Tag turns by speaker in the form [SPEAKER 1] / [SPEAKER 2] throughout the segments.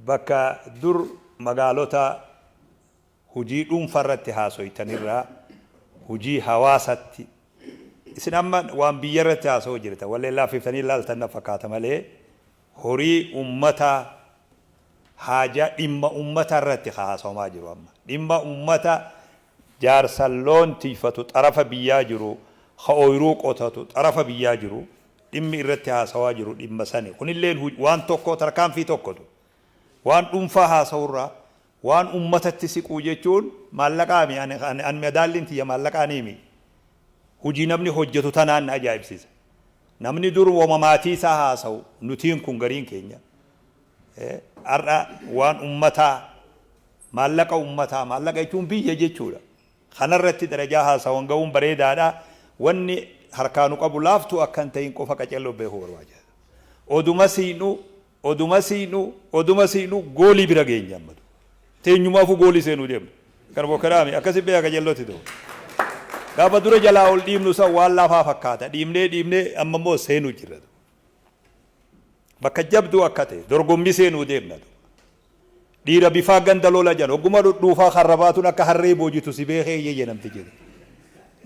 [SPEAKER 1] bakka dur magaalota hujii dhuunfarratti haasoytanirraa hujii hawaasatti isin amma waan biyyarratti haasoo jirta wallee laafiftanii laaltanna fakkaata malee horii ummata haja dhimma ummata irratti haasomaa jiru amma dhimma ummata jaarsalloon tiifatu xarafa biyyaa jiru ooyiruu qotatu xarafa biyyaa jiru dhimmi irratti haasawaa jiru dhimma sani kunilleen waan tokko tarkaanfii tokkotu waan dhuunfaa haasawurraa waan ummatatti siquu jechuun maallaqaami an medaalliin tiyya maallaqaaniimi hujii namni hojjetu tanaan na ajaa'ibsiisa namni dur wamamaatii isaa haasawu nutiin kun gariin keenya arra waan ummataa maallaqa jechuun biyya jechuudha kanarratti darajaa haasawan ga'uun bareedaadha wanni harkaanu qabu laaftu akkan ta'in qofa qacello beeku barbaaja oduma siinu goolii bira geenya ammadu teenyumaafu goolii seenuu deemna kan bokkaraami akkasi beeka qacellooti ta'u gaafa dura jalaa ol dhiibnu san waan laafaa fakkaata dhiibnee amma immoo seenuu jirra bakka jabduu akka ta'e dorgommii seenuu deemna dhiira bifaa ganda lola jan ogguma dhuufaa harrabaatuun akka harree boojitu si beekee yeyye namti jedhu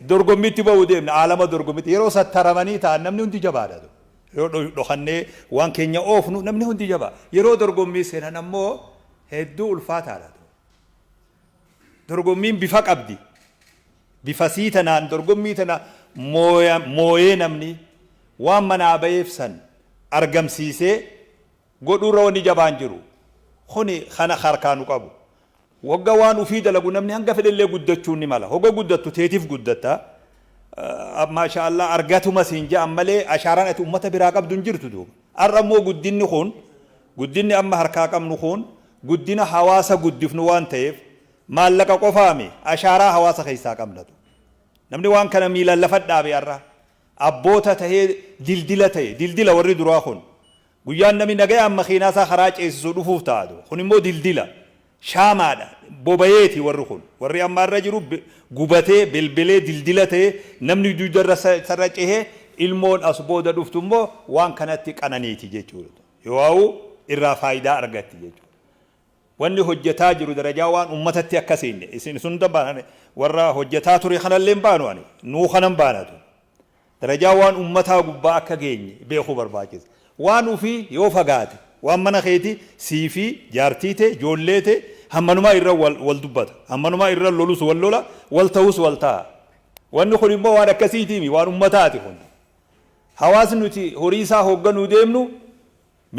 [SPEAKER 1] dorgommiitti ba'uu deemna aalama dorgommiitti yeroo sattaramanii ta'an namni hundi jabaadha yeroo dhokannee waan keenya oofnu namni hundi jabaa yeroo dorgommii seenan ammoo hedduu ulfaataadha dorgommiin bifa qabdi bifa sii tanaan dorgommii tana mooyee namni waan manaa ba'eef san argamsiisee godhuurra wanni jabaan jiru kuni kana harkaanu qabu wagga waan ufii dalagu namni hanga fedhellee guddachuun ni mala hogga guddattu teetiif guddatta maasha Allah argatuma siin ja'an malee ashaaraan ati ummata biraa qabdu hin jirtu duuba arra immoo guddinni amma harkaa qabnu kun guddina hawaasa guddifnu waan ta'eef maallaqa qofaami ashaaraa hawaasa keessaa qabnatu namni waan kana miilan lafa dhaabe arra abboota tahee dildila warri duraa kun guyyaan namni nagayaan makiinaa isaa karaa ceesisuu dhufuuf taa'atu kun immoo dildila shaamaadha bobayeeti warri kun warri amma irra jiru gubatee bilbilee dildila ta'ee namni duudarra sarra cehee ilmoon as booda dhuftu immoo waan kanatti qananiiti jechuudha yoo irraa faayidaa argatti jechuudha wanni hojjetaa jiru darajaa waan ummatatti akkasiinne isin sun dabaan warra hojjetaa ture kanallee baanu ani nuu kanan baanatu darajaa waan ummataa gubbaa akka geenye beekuu barbaachisa waan ufii yoo fagaate waan mana keeti siifi jaartiite joolleete hammanumaa irra wal dubbata hammanumaa irra lolus wal lola wal ta'us wal ta'a wanni kun immoo waan akkasiitiimi waan ummataati kun hawaasni nuti horii isaa hoogganuu deemnu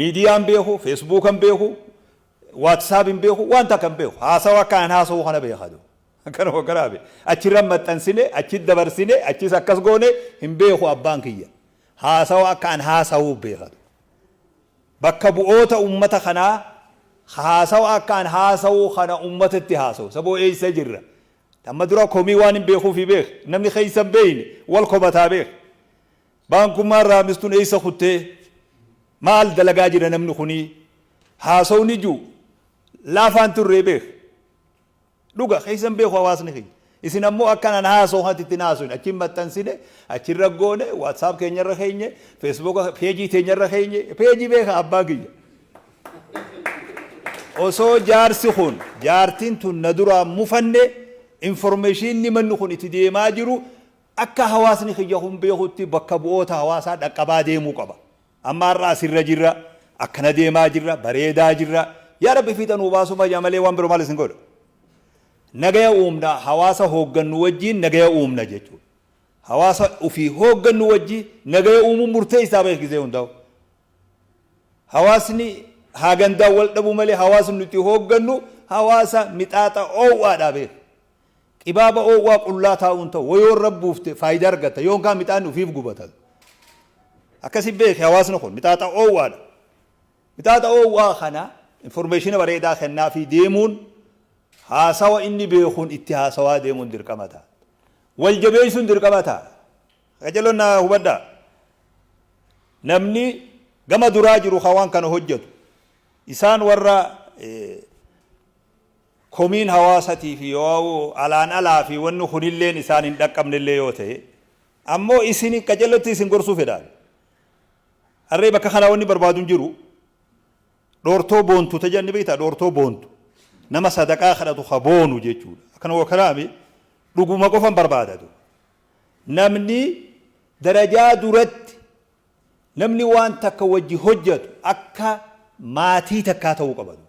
[SPEAKER 1] miidiyaan beeku feesbuukan beeku waatsaapiin beeku waan takkan beeku haasawa akkaan haasawuu kana beekadu akkana hoggarabe achirra maxxansine achi dabarsine achis akkas goone hin beeku abbaan kiyya haasawa akkaan haasawuu beekadu bakka bu'oota ummata kanaa haasawa akkaan haasawuu kana ummatatti haasawu saboo eessa jirra amma dura komii waan hin beekuufi beek namni keeysan beeyne wal komataa beek baankummaan raamistuun eessa kuttee maal dalagaa jira namni kunii haasawni juu laafaan turree beek dhuga keeysan beeku hawaasni keenya isin ammoo akkanaan haasoo hatitti naasuun achi maxxansine achirra goone waatsaap keenyarra keenye feesbuuk peejii keenyarra keenye peejii beeka abbaa kiyya osoo jaarsi kun jaartiin tun na duraa mufanne information manni kun itti deemaa jiru akka hawaasni kiyya kun beekutti bakka bu'oota hawaasaa dhaqqabaa deemuu qaba amma har'a asirra jirra akkana deemaa jirra bareedaa jirra yaa rabbi fiixanuu baasuma malee waan biroo maal isin godha nagaya uumna hawaasa hooggannu wajjiin nagaya uumna jechuudha hawaasa ufii hooggannu wajjii nagaya uumuun murtee isaa beekisee hundaa'u hawaasni haagandaa wal dhabu malee hawaasni nuti hooggannu hawaasa mixaaxa oowwaadhaa beek qibaaba oowwaa qullaa taa'uun ta'u wayoon rabbuufte faayidaa argata yoonkaan mixaan ufiif gubata akkasi beek hawaasni kun mixaaxa oowwaadha mixaaxa oowwaa kana information bareedaa kennaa fi deemuun haasawa inni beekuun itti haasawaa deemuun dirqamata wal jabeessuun dirqamata qajeelonna hubadda namni gama duraa jiru hawaan kana hojjetu isaan warra komiin hawaasatii fi yoo alaan alaa fi wanni kunilleen isaan hin dhaqqabnellee yoo ta'e ammoo isin qajeelotti isin gorsuu fedhaan harree bakka kana wanni barbaaduun jiru دورتو بونتو تجني بيتا دورتو بونتو نما صدقاء خلطو خبونو جيجودا أكنا وكرامي لقو ما قفن بربادة نمني درجة درت نمني وان تك وجه حجت أكا ماتي تكاتو قبض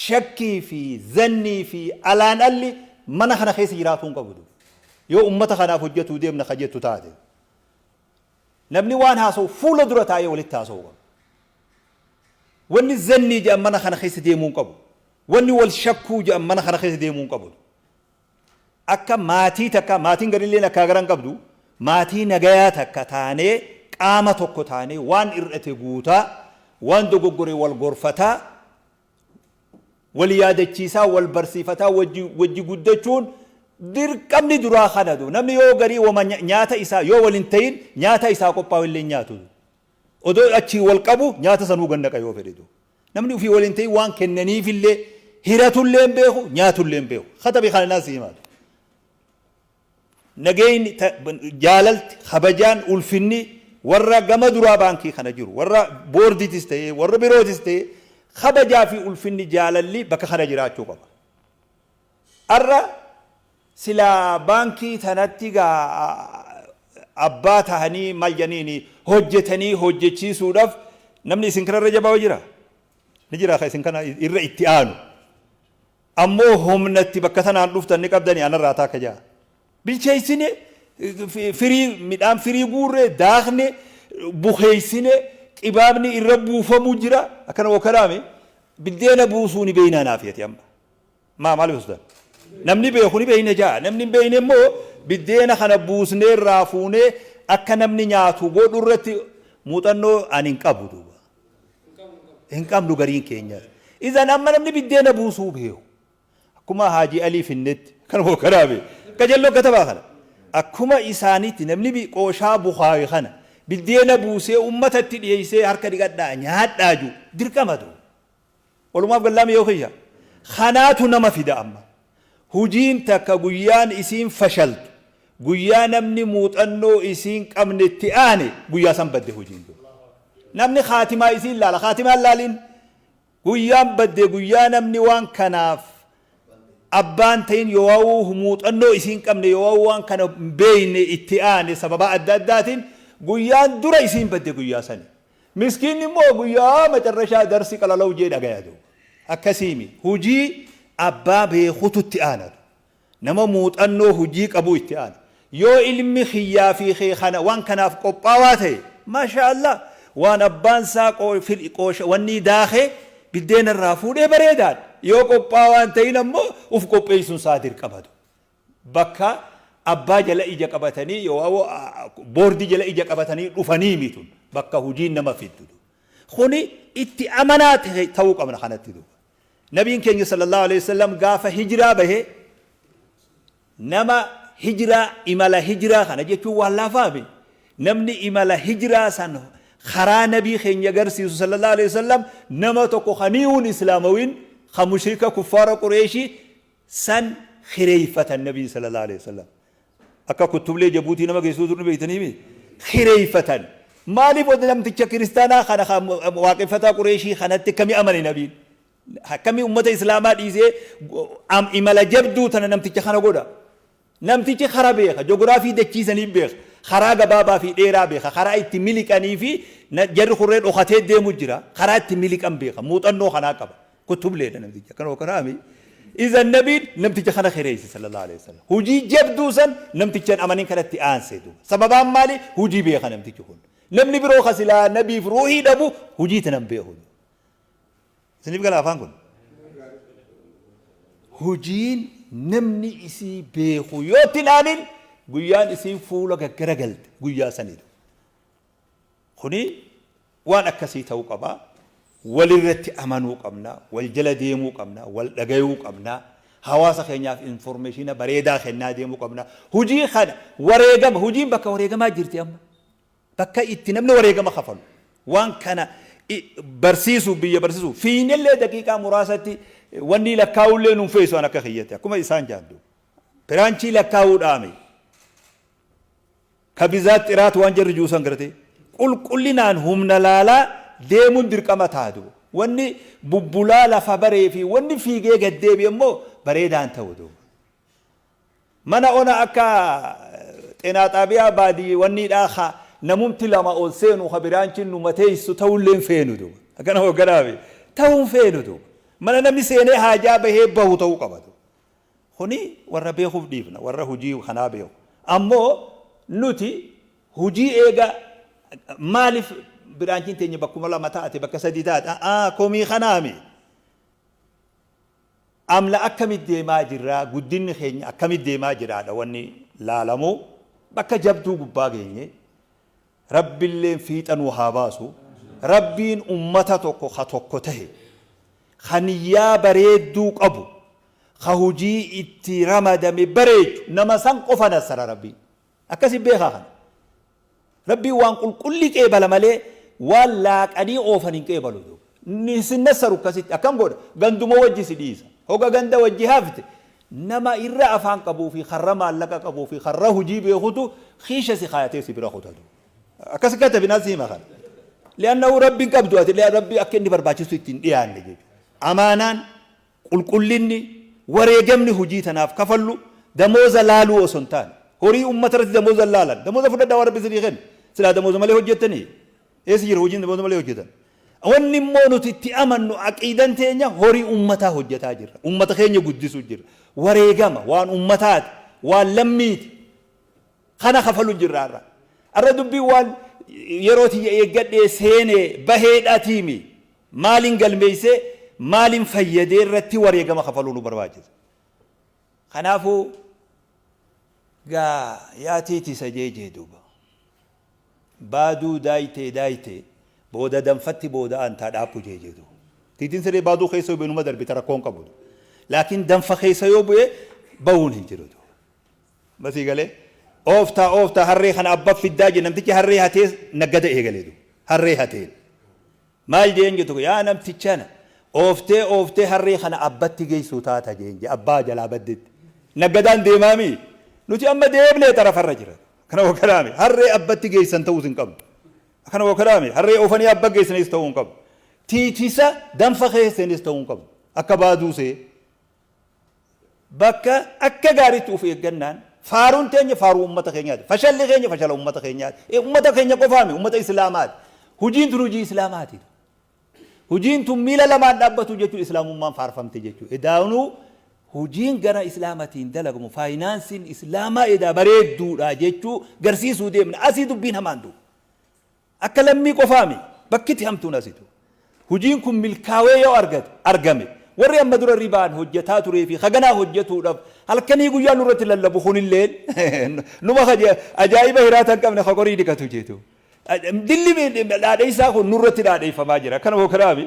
[SPEAKER 1] شكي في ظني في الان اللي من خنا خيس جراتون قبض يو أمة خنا حجتو ديم نخجتو تادي نمني وان هاسو فول درت آيه ولي تاسو واني ظني جاء من خنا خيس ديمون قبض واني والشكو جاء من خنا خيس ديمون قبض أكا ماتي تكا ماتين قريل لنا كاغران قبضو ماتي نغايا تكا تاني قامة تكو تاني وان إرأتي قوتا وان دوغوري والغرفتا واليادة چيسا والبرسيفتا وجي قدچون دير كمني درا خاندو نمني يو غري وما نياتا إسا يو والانتين نياتا إسا قبا واللي نياتو ودو أچي والقبو نياتا سنو غنكا يو فردو نمني في والانتين وان كنني في اللي هيراتو اللين بيخو نياتو اللين بيخو خطبي خالنا سيمات نجين جاللت خبجان ألفني ورا جم درا بانكي خنجرو ورا بوردي تستي ورا بيرو تستي خبجا في ألفني جاللي بك خنجرات شو بابا أرا سلا بانكي ثنتيجا أبا تهني مالجنيني هجتني هجتشي سودف نمني سنكر الرجال باوجرا نجرا خي سنكنا إرّا اتيانو أمو هم نتي بكثنا نلفت النقابدني أنا راتا كجا بالشيء فري مدام فري بورة داخنة بخيسنة إبابني الرب فمجرا أكنا وكلامي بدينا بوسوني بيننا نافية يا ما ماله بس ده نمني بيخوني بيننا جا نمني بيننا مو بدينا خنا بوسنة رافونة أكنا نمني نياتو بودرت موتانو أنينكابودو إنكام لغارين كينيا إذا نمني بدينا بوسو بيو كما حاجي علي في النت كان وكلامي كجلو كتبا خنا أكما إسانيتي نمني بقوشا بخاري خنا بدينا بوسي أمة تديسي هركا دقاء نهات داجو دركا مدو ولما بقلام يوخيا خناتو نما فدا أما هجين تكا قيان إسين فشلت قيان نمني موت أنو إسين كمن اتئاني قيا سنبده هجين دو نمني خاتمة إسين لالا خاتمة لالين قيان بده قيان نمني وان كناف أبان تين يواو هموت أنو إسين كمن يواو وان كانوا بين اتئاني سببا أداداتين قيان درا إسين بده قيا سني مسكين مو قيا مترشا درسي قال لو جيدا قيادو أكسيمي هجي أبا بيخوتو اتئانا نما موت أنو هجي قبو اتئانا يو علمي خيافي خيخانا وان كناف قباواته ما شاء الله وان أبان ساقو في الإقوش واني داخي بدين الرافون بريدان يو قباوان تينا مو وف قبيسون صادر قبادو بكا أبا جلا إجا قبتني يو بوردي جلا إجا قبتني رفني ميتون بكا هجين نما فيدو خوني اتي أمانات توق أمنا خانت دو نبي كين صلى الله عليه وسلم قاف هجرة به نما هجرة إمالا هجرة خانا جيكو والله فامي نمني إمالا هجرة سنو خرا نبي خين يغرسي صلى الله عليه وسلم نما توقو خنيون إسلاموين خمشركة كفار قريشي سن خريفة النبي صلى الله عليه وسلم أكا كتب لي جبوتي نما قيسوس نبي تنيمي خريفة مالي بود لم تجا كريستانا خانا واقفة قريشي خانت كمي أمر نبي كمي أمة إسلامات إيزي أم إمالا جبدو تنا نمتجا خانا قودا نمتجا خرابيخ جغرافي دكي سنيبيخ خراغ بابا في ديرا بيخ خرا اتملك اني في جر خرين اخته دي مجرا خرا اتملك ام بيخ موت انو خنا قبا كتب لي نمتجا كانوا كرامي اذا النبي نمتجا خنا خريس صلى الله عليه وسلم هجي جبدوسن نمتجا امانين كرت انسدو سبب مالي هجي بيخ نمتجا نمني برو خسلا نبي فروحي دبو هجي تنبيه سنيب قال افانكم هجين نمني اسي بيخو يوتنانين قيان اسم فولا كرجلت قيا سنيد خني وانا كسيته وقبا ولرت امانو قمنا والجلديمو قمنا والدغيو قمنا حواس خنيا انفورميشن بريدا خنا ديمو قمنا هجي خد وريغم هجي بك وريغما جرتي ام بك اتنمن وريغما خفل وان كان برسيسو بي برسيسو فين اللي دقيقه مراستي وني لكاول لن فيسو انا كخيته كما انسان جادو برانشي لكاو دامي كبيزات إرات وانجر جوسان كرتي كل نان هم نلالا ديمون دركما تادو wanni bubbulaa lafa baree fi wanni fiigee gaddeebi immoo bareedaan ta'u duuba mana ona akka xeenaa xaabiyaa baadii wanni dhaaka namumti lama ol seenu habiraanchi nu mateessu ta'ulleen feenu duuba akkana hogganaafi ta'uun feenu duuba mana namni seenee haajaa bahee bahu ta'uu qabatu kuni warra beekuuf dhiifna warra hujii kanaa beeku ammoo nuti hujii eega maaliif biraanchiin teenya bakkuma lama taate bakka sadii taate komii kanaami amla akkamit deemaa jirraa guddinni keenya akkamit deemaa jiraadha wanni laalamu bakka jabduu gubbaa geenye rabbiilleen fiixanuu haa baasu rabbiin ummata tokko ka tokko tahe kaniyyaa bareedduu qabu ka hujii itti ramadame bareechu nama san qofa nasara rabbiin akkasi beekaa kana rabbiin waan qulqulli qeebala malee waan laaqanii oofan hin qeebalu ni sinnasaru akkasitti akkam godha ganduma wajji si dhiisa hoga ganda wajji hafte nama irra afaan qabuu fi karra maallaqa qabuu fi karra hujii beekutu khiisha si kaayatee si bira kutatu akkas katabinaa siima kana li'annahu rabbiin qabdu ati rabbi akka inni barbaachisu ittiin dhiyaanne jechuudha amaanaan qulqullinni wareegamni hujii tanaaf kafallu damooza laaluu osoo hin taane horii ummata irratti damooza laalan damooza fudhadhaa waan rabbi isinii kennu silaa damooza malee hojjettanii eessa jira hojiin damooza malee hojjetan wanni immoo nuti itti amannu aqiidan teenya horii ummataa hojjetaa jirra ummata keenya guddisuu jirra wareegama waan ummataati waan lammiiti kana kafalu jirraarra arra dubbii waan yerooti eeggadhee seenee baheedhaatiimi maalin galmeeysee maalin fayyadee irratti wareegama kafaluu nu barbaachisa kanaafuu gaa yaatiitisa jeejee duuba baaduu daayitee booda danfatti booda antaa dhaabbu jeejee duuba tiitiin siree baaduu keessa yoo beenuma darbita rakkoon qabu laakiin danfa keessa yoo bu'e ba'uun hin jiru duuba basii galee ooftaa harree kana abba fiddaa je namtichi harree hatee naggada eegalee duuba harree hatee maal jeen jettu yaa namtichana ooftee harree kana abbatti geessuu taata jeenje abbaa jalaa baddetti naggadaan deemaami nuti amma deebnee tarafarra jira kana wakalaame harree abbatti geessan ta'uu hin qabu kana wakalaame harree oofanii abba geessanis ta'uu hin qabu tiitisa danfa keessanis ta'uu hin qabu akka baaduusee bakka akka gaariitti uf eeggannaan faaruun teenya faaruu ummata keenyaati fashalli keenya fashala ummata keenyaati ummata keenya qofaami ummata islaamaati hujiin tun hujii islaamaati hujiin tun miila lamaan dhaabbatu jechuun islaamummaan faarfamte jechuudha edaanuu hujiin gara islaamatiin dalagamu faayinaansiin islaamaa edaa bareedduudha jechuu garsiisuu deemna asii dubbiin hamaan duuba akka lammii qofaami bakkitti hamtuun asitu hujiin kun milkaawee yoo argame warri amma dura ribaan hojjetaa turee fi haganaa hojjetuudhaaf halkanii guyyaa nurratti lallabu kunilleen numa ajaa'iba hiraatan qabne hogorii dhiqatu jeetu dilli dhaadheessaa kun nurratti dhaadheeffamaa jira kana bookaraami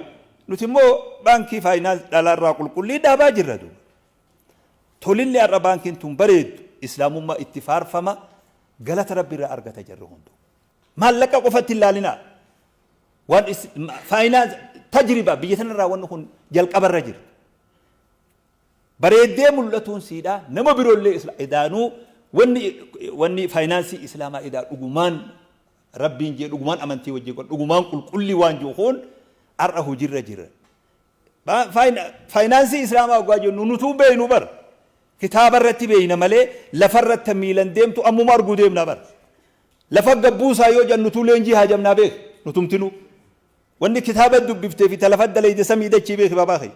[SPEAKER 1] nuti immoo baankii faayinaans dhalaarraa qulqullii dhaabaa jirra duuba tolillee har'a baankiin tun bareeddu islaamummaa itti faarfama galata rabbi irraa argata jirru hundu maallaqa qofatti ilaalinaa waan faayinaans tajriba biyya sanarraa wanni kun jalqabarra jira bareeddee mul'atuun siidhaa nama biroollee idaanuu wanni faayinaansii islaamaa idaa dhugumaan rabbiin jee dhugumaan amantii wajjin qol dhugumaan qulqullii waan jiru kun har'a hujirra jira faayinaansii islaamaa waggaa jennu nutuu beeynu bar kitaaba irratti beeyna malee lafa irratti miilan deemtu ammuma arguu deemna bar lafa gabbuusaa yoo jannutuu leenjii haajamnaa beek nutumtinuu wanni kitaaba dubbiftee fi talafa dalayde samii dachii beek babaa kee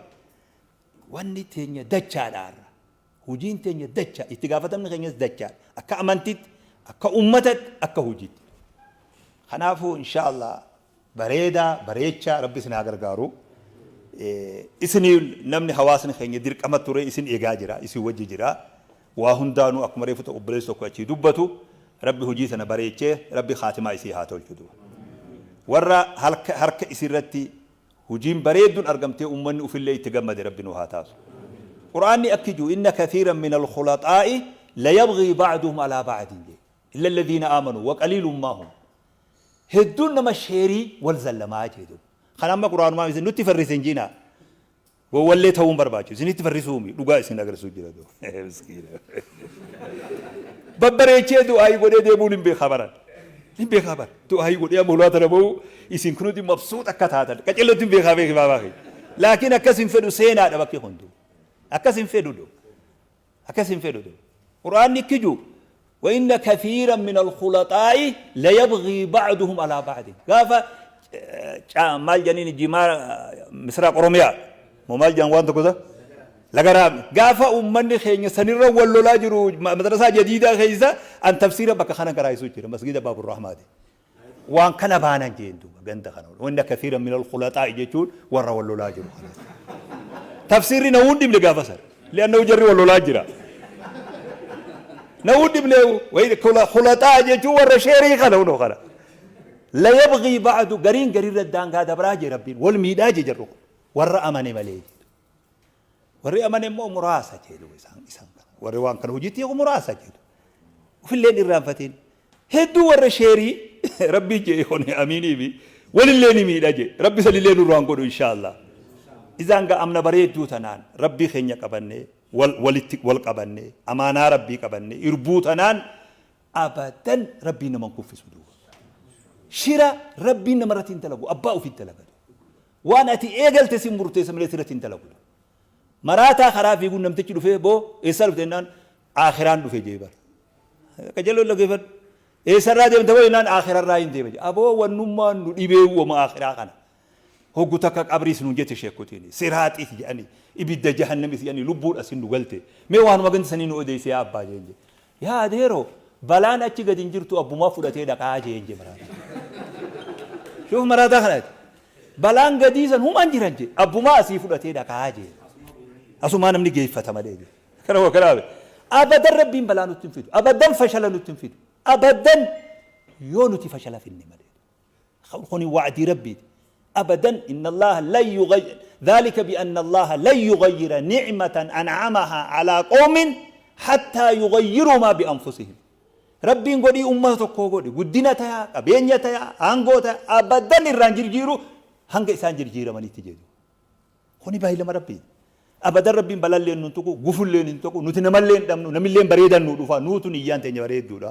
[SPEAKER 1] wanni teenya dachaadhaarra hujiin teenya dacha itti gaafatamni keenyas dachaadha akka amantiitti akka ummatatti akka hujiitti kanaafuu insha Allah bareechaa rabbi isin haa gargaaru isinii namni hawaasni keenya dirqama ture isin eegaa jira isin wajji jira waa hundaanuu akkuma reefu ta'u obboleessi tokko achii dubbatu rabbi hujii sana bareechee rabbi khaatimaa isii haa tolchu warra harka isirratti hujiin bareedduun argamtee ummanni ufillee itti gammade rabbi nu haa taasu quraanni akkiju inna kathiiran min alkhulaxaa'i la yabghii ba'duhum alaa ba'din illa alladhiina aamanuu wa qaliilun maa hum hedduun nama sheerii wal zallamaa jedhu kan amma quraanumaa isin nutti farrisen jiina wallee ta'uun barbaachisu isinitti farrisuumi dhugaa isin agarsiisuu jira doo miskiina babbareechee du'aayi godhee deemuun hin beekabaran نبي خبر تو هاي يقول يا مولا تربو يسين كنوا دي مبسوط أكتاتا كجلو تبي خبر بابا لكن أكاسين فدو سينا ده بكي خندو أكاسين فدو دو أكاسين فدو دو قرآن نكجو وإن كثيرا من الخلطاء لا يبغي بعضهم على بعض قافا مال جنين جمار مسراق روميا مو مال جان وانتو كذا لقرام قافا أمني خيني سنير ولو لاجرو مدرسة جديدة خيزة أن تفسير بك خانا كرايسو جرا مسجد باب الرحمة دي وان كان بانا جيندو غند خانو وإن كثيرا من الخلطاء يجون ورا ولو لاجرو تفسير نوندي بلي قافا سر لأنه جري ولو لاجرا نودي بلي وإذا خلطاء يجون ورا شيري خانو خانا لا يبغي بعد قرين ردان هذا براجي ربين والميداج جرو ورا أماني مليج ورا أماني مو مراسة جدو إسان ورا وان كان وجيتي هو مراسة جدو وفي الليل الرانفتين هدو ورا شيري ربي جي هوني أميني بي ولليل ميداج ربي سلي ليل روان قدو إن شاء الله إذا أنك أمنا بريد دوتنان ربي خينيا قبني والقبني أمانا ربي قبني إربوتنان أبدا ربي نمان كفي سدو شرا ربي نمرتين تلقو أباء في التلقو وانا أتي إيقل تسي مرتي سملتين تلقو مراتا خرافي يقول نمتجي دفه بو إيسال بتنان آخران دفه جيبر كجلو الله كيفر إيسال را ديم تبو إنان آخران راين ديبر أبو ونمان نبيو وما آخرا خانا هو قتك أبريس نجت شيكوتيني سرات إث يعني إبدا جهنم إث يعني لبور أسين نقلته ميوان مغن سنين أوديسي أبا جينجي يا ديرو بلان أتي قد انجرتو أبو ما فلتي دك آجينجي مراتا شوف مراتا خلات بلان قديزا هم انجرنجي أبو ما أسي فلتي دك آجي أسو ما نمني جيف فتمالي كرهو كرابي أبدا ربين بلانو تنفيد أبدا فشلنو تنفيد أبدا يونتي فشل في النمال خوني وعدي ربي أبدا إن الله لا يغير ذلك بأن الله لا يغير نعمة أنعمها على قوم حتى يغيروا ما بأنفسهم ربي نقولي أمته كوغودي ودينا تيا أبينيا تيا أنغوتا أبدا الرانجير جيرو هنگ إسان جيرو ماني تجيرو خوني باهي لما ربي أبدا ربي بلال لين نتوكو غفل لين نتوكو نوتي نمال لين دمنو نمال لين بريدا نودوفا نوتو نيان تنجا بريد دولا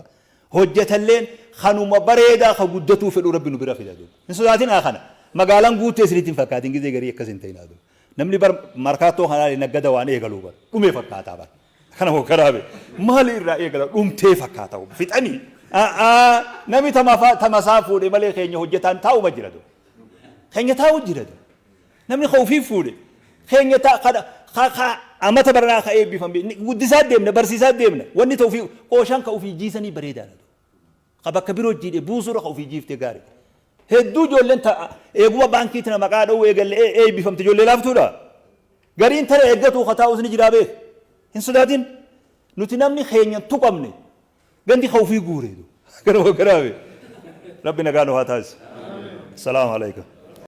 [SPEAKER 1] هجة لين خانو ما بريدا خودتو فلو ربي نبرا في دادو نسواتين آخانا مقالان قوتي سريتين فكاتين جزي غري يكسين تينادو نملي بر مركاتو خلالي نقدا واني يغلو بر قمي فكاتا بر خانا هو كرابي مالي الرأي يغلو قمتي فكاتا فتاني نمي تمسافو دي مالي خيني هجتان تاو مجردو خيني تاو جردو نمي خوفي فولي خيني تا خا أمتا برنا خا إيه بفهم ودسات ديمنا برسيسات ديمنا واني توفي قوشان كوفي جيساني بريدا خبا كبيرو جيدي بوسورو خوفي جيف تغاري هدو جولن تا ايغوا بانكي تنا مقادو ايغل اي بفهم تجول لافتو دا غارين ترى ايغتو خطاو سني جرابه ان سوداتين نوتينامني خينيا توقمني غندي خوفي غوريدو كرو كراوي ربنا كانوا هاتاس السلام عليكم